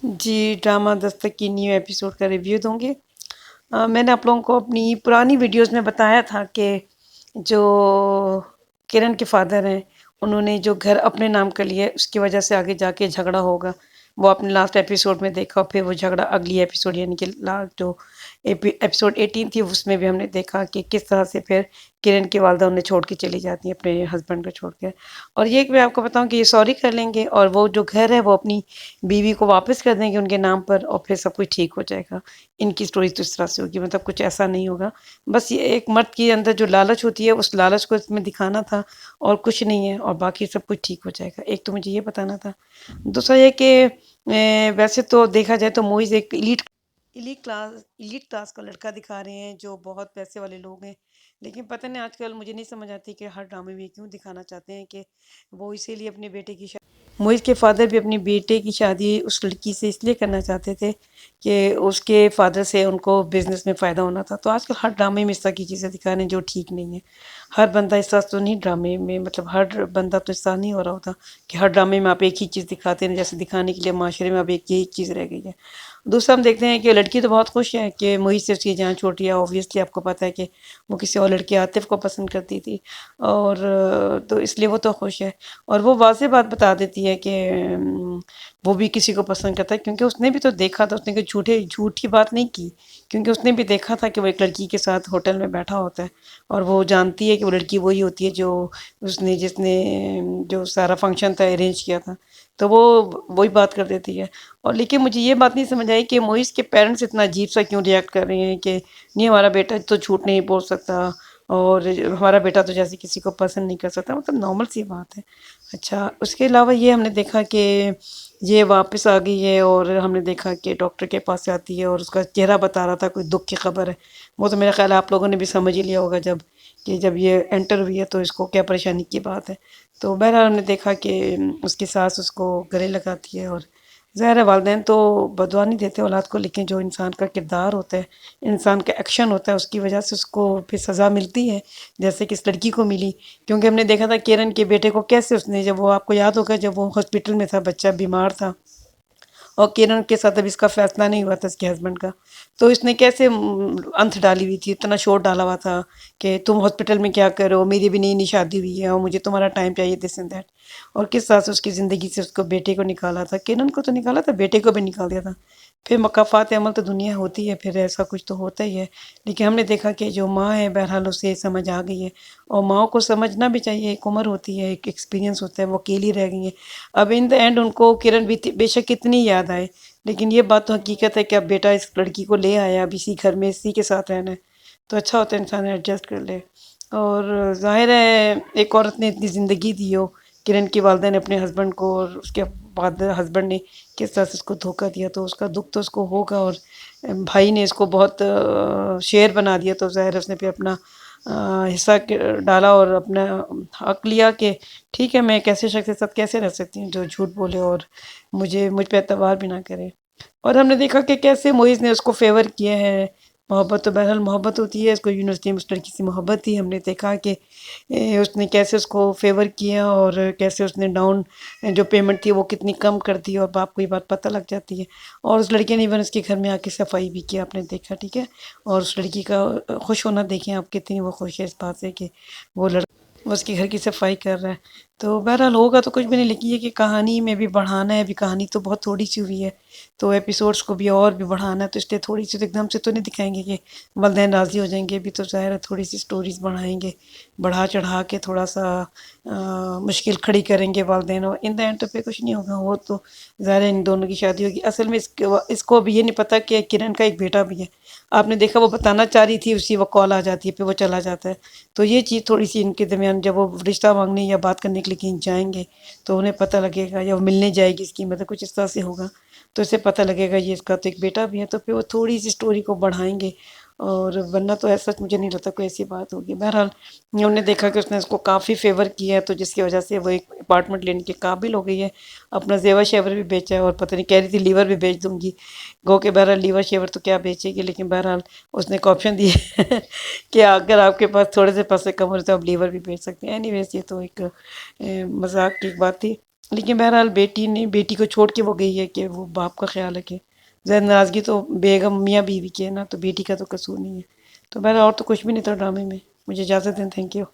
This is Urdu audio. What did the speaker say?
جی ڈرامہ دستک کی نیو ایپیسوڈ کا ریویو دوں گی۔ میں نے آپ لوگوں کو اپنی پرانی ویڈیوز میں بتایا تھا کہ جو کرن کے فادر ہیں انہوں نے جو گھر اپنے نام کر لیا ہے اس کی وجہ سے آگے جا کے جھگڑا ہوگا، وہ اپنے لاسٹ ایپیسوڈ میں دیکھا، پھر وہ جھگڑا اگلی ایپیسوڈ یعنی کہ لاسٹ جو ایپیسوڈ 18 تھی اس میں بھی ہم نے دیکھا کہ کس طرح سے پھر کرن کی والدہ انہیں چھوڑ کے چلی جاتی ہیں اپنے ہسبینڈ کو چھوڑ کے، اور یہ کہ میں آپ کو بتاؤں کہ یہ سوری کر لیں گے اور وہ جو گھر ہے وہ اپنی بیوی کو واپس کر دیں گے ان کے نام پر اور پھر سب کچھ ٹھیک ہو جائے گا۔ ان کی سٹوری تو اس طرح سے ہوگی، مطلب کچھ ایسا نہیں ہوگا، بس یہ ایک مرد کے اندر جو لالچ ہوتی ہے اس لالچ کو اس میں دکھانا تھا اور کچھ نہیں ہے، اور باقی سب کچھ ٹھیک ہو جائے گا۔ ایک تو مجھے یہ بتانا تھا، دوسرا یہ کہ ویسے تو دیکھا جائے تو موئیز ایک ایلیٹ کلاس کا لڑکا دکھا رہے ہیں جو بہت پیسے والے لوگ ہیں، لیکن پتہ نہیں آج کل مجھے نہیں سمجھ آتی کہ ہر ڈرامے میں کیوں دکھانا چاہتے ہیں کہ وہ اسی لیے اپنے بیٹے کی موئز کے فادر بھی اپنی بیٹے کی شادی اس لڑکی سے اس لیے کرنا چاہتے تھے کہ اس کے فادر سے ان کو بزنس میں فائدہ ہونا تھا۔ تو آج کل ہر ڈرامے میں اس طرح کی چیزیں دکھا رہے ہیں جو ٹھیک نہیں ہے۔ ہر بندہ اس طرح تو نہیں ڈرامے میں، مطلب ہر بندہ تو اس طرح نہیں ہو رہا ہوتا کہ ہر ڈرامے میں آپ ایک ہی چیز دکھاتے ہیں، جیسے دکھانے کے لیے معاشرے میں اب ایک یہی چیز رہ گئی ہے۔ دوسرا ہم دیکھتے ہیں کہ لڑکی تو بہت خوش ہے کہ محیط سے اس کی جان چھوٹی ہے، اوبویسلی آپ کو پتہ ہے کہ وہ کسی اور لڑکے عاطف کو پسند کرتی تھی، اور تو اس لیے وہ تو خوش ہے، اور وہ واضح بات بتا دیتی ہے کہ وہ بھی کسی کو پسند کرتا ہے، کیونکہ اس نے بھی تو دیکھا تھا، اس نے کوئی جھوٹ کی بات نہیں کی، کیونکہ اس نے بھی دیکھا تھا کہ وہ ایک لڑکی کے ساتھ ہوٹل میں بیٹھا ہوتا ہے، اور وہ جانتی ہے کہ وہ لڑکی وہی ہوتی ہے جو جس نے جو سارا فنکشن تھا ارینج کیا تھا، تو وہ وہی بات کر دیتی ہے۔ اور لیکن مجھے یہ بات نہیں سمجھ آئی کہ موئز کے پیرنٹس اتنا عجیب سا کیوں ریئیکٹ کر رہے ہیں کہ نہیں ہمارا بیٹا تو جھوٹ نہیں بول سکتا، اور ہمارا بیٹا تو جیسے کسی کو پسند نہیں کر سکتا، مطلب نارمل سی بات ہے۔ اچھا اس کے علاوہ یہ ہم نے دیکھا کہ یہ واپس آ گئی ہے، اور ہم نے دیکھا کہ ڈاکٹر کے پاس آتی ہے اور اس کا چہرہ بتا رہا تھا کوئی دکھ کی خبر ہے، وہ تو میرا خیال ہے آپ لوگوں نے بھی سمجھ ہی لیا ہوگا جب یہ انٹر ہوئی ہے تو اس کو کیا پریشانی کی بات ہے۔ تو بہرحال ہم نے دیکھا کہ اس کی ساس اس کو گلے لگاتی ہے، اور ظاہر ہے والدین تو بددعا نہیں دیتے اولاد کو، لیکن جو انسان کا کردار ہوتا ہے، انسان کا ایکشن ہوتا ہے، اس کی وجہ سے اس کو پھر سزا ملتی ہے، جیسے کہ اس لڑکی کو ملی، کیونکہ ہم نے دیکھا تھا کرن کے بیٹے کو کیسے اس نے، جب وہ آپ کو یاد ہوگا جب وہ ہاسپٹل میں تھا بچہ بیمار تھا اور کرن کے ساتھ اب اس کا فیصلہ نہیں ہوا تھا اس کے ہسبینڈ کا، تو اس نے کیسے انت ڈالی ہوئی تھی، اتنا شور ڈالا ہوا تھا کہ تم ہاسپٹل میں کیا کرو، میری بھی نئی نئی شادی ہوئی ہے اور مجھے تمہارا ٹائم چاہیے، دس اینڈ دیٹ، اور کس طرح سے اس کی زندگی سے اس کو بیٹے کو نکالا تھا، کرن کو تو نکالا تھا، بیٹے کو بھی نکال دیا تھا۔ پھر مقافات عمل تو دنیا ہوتی ہے، پھر ایسا کچھ تو ہوتا ہی ہے، لیکن ہم نے دیکھا کہ جو ماں ہے بہرحال اسے سمجھ آ گئی ہے، اور ماؤں کو سمجھنا بھی چاہیے، ایک عمر ہوتی ہے، ایک ایکسپیرینس ہوتا ہے، وہ اکیلی رہ گئی ہیں، اب ان دا اینڈ ان کو کرن بھی بے شک کتنی یاد آئے، لیکن یہ بات تو حقیقت ہے کہ اب بیٹا اس لڑکی کو لے آیا، اب اسی گھر میں اسی کے ساتھ رہنا ہے، تو اچھا ہوتا ہے انسان ایڈجسٹ کر لے، اور ظاہر ہے ایک عورت نے اتنی زندگی دی ہو، کرن کی والدہ نے اپنے ہسبینڈ کو، اور اس کے بعد ہسبینڈ نے کس طرح سے اس کو دھوکہ دیا، تو اس کا دکھ تو اس کو ہوگا، اور بھائی نے اس کو بہت شیر بنا دیا، تو ظاہر ہے اس نے پھر اپنا حصہ ڈالا اور اپنا حق لیا کہ ٹھیک ہے میں ایک ایسے شخص کے ساتھ کیسے رہ سکتی ہوں جو جھوٹ بولے اور مجھ پہ اعتبار بھی نہ کرے، اور ہم نے دیکھا کہ کیسے معیز نے اس کو فیور کیا ہے، محبت تو بہرحال محبت ہوتی ہے، اس کو یونیورسٹی میں اس لڑکی سے محبت تھی، ہم نے دیکھا کہ اس نے کیسے اس کو فیور کیا اور کیسے اس نے ڈاؤن جو پیمنٹ تھی وہ کتنی کم کر دی، اور باپ کو یہ بات پتہ لگ جاتی ہے، اور اس لڑکے نے ایون اس کے گھر میں آ کے صفائی بھی کیا، آپ نے دیکھا، ٹھیک ہے، اور اس لڑکی کا خوش ہونا دیکھیں آپ کتنی وہ خوش ہے اس بات سے کہ وہ لڑکا وہ اس کے گھر کی صفائی کر رہا ہے، تو بہرحال ہوگا تو کچھ بھی نہیں، لیکن یہ کہ کہانی میں بھی بڑھانا ہے، ابھی کہانی تو بہت تھوڑی سی ہوئی ہے، تو ایپیسوڈس کو بھی اور بھی بڑھانا ہے، تو اس لیے تھوڑی سی تو ایک دم سے تو نہیں دکھائیں گے کہ والدین راضی ہو جائیں گے، ابھی تو ظاہر ہے تھوڑی سی سٹوریز بڑھائیں گے، بڑھا چڑھا کے تھوڑا سا مشکل کھڑی کریں گے والدین، اور ان دا اینڈ تو پھر کچھ نہیں ہوگا، وہ تو ظاہر ہے ان دونوں کی شادی ہوگی۔ اصل میں اس کو ابھی یہ نہیں پتہ کہ کرن کا ایک بیٹا بھی ہے، آپ نے دیکھا وہ بتانا چاہ رہی تھی، اسی وقت کال آ جاتی ہے، پھر وہ چلا جاتا ہے، تو یہ چیز تھوڑی سی ان کے درمیان جب وہ رشتہ مانگنے یا بات کرنے کے لیے کہیں جائیں گے تو انہیں پتہ لگے گا، یا وہ ملنے جائے گی اس کی مطلب کچھ اس طرح سے ہوگا، تو اسے پتہ لگے گا یہ اس کا تو ایک بیٹا بھی ہے، تو پھر وہ تھوڑی سی سٹوری کو بڑھائیں گے، اور ورنہ تو ایسا مجھے نہیں لگتا کوئی ایسی بات ہوگی۔ بہرحال ہم نے دیکھا کہ اس نے اس کو کافی فیور کیا ہے، تو جس کی وجہ سے وہ ایک اپارٹمنٹ لینے کے قابل ہو گئی ہے، اپنا زیور شیور بھی بیچا ہے، اور پتہ نہیں کہہ رہی تھی لیور بھی بیچ دوں گی، گو کہ بہرحال لیور شیور تو کیا بیچے گی، لیکن بہرحال اس نے ایک آپشن دی ہے کہ اگر آپ کے پاس تھوڑے سے پیسے کم ہو رہے تو آپ لیور بھی بیچ سکتے ہیں، اینی ویز یہ تو ایک مذاق کی ایک بات تھی۔ لیکن بہرحال بیٹی کو چھوڑ کے وہ گئی ہے کہ وہ باپ کا خیال رکھے. زیادہ ناراضگی تو بیگم میاں بیوی کی ہے نا، تو بیٹی کا تو قصور نہیں ہے. تو بہرحال اور تو کچھ بھی نہیں تھا ڈرامے میں. مجھے اجازت دیں. Thank you.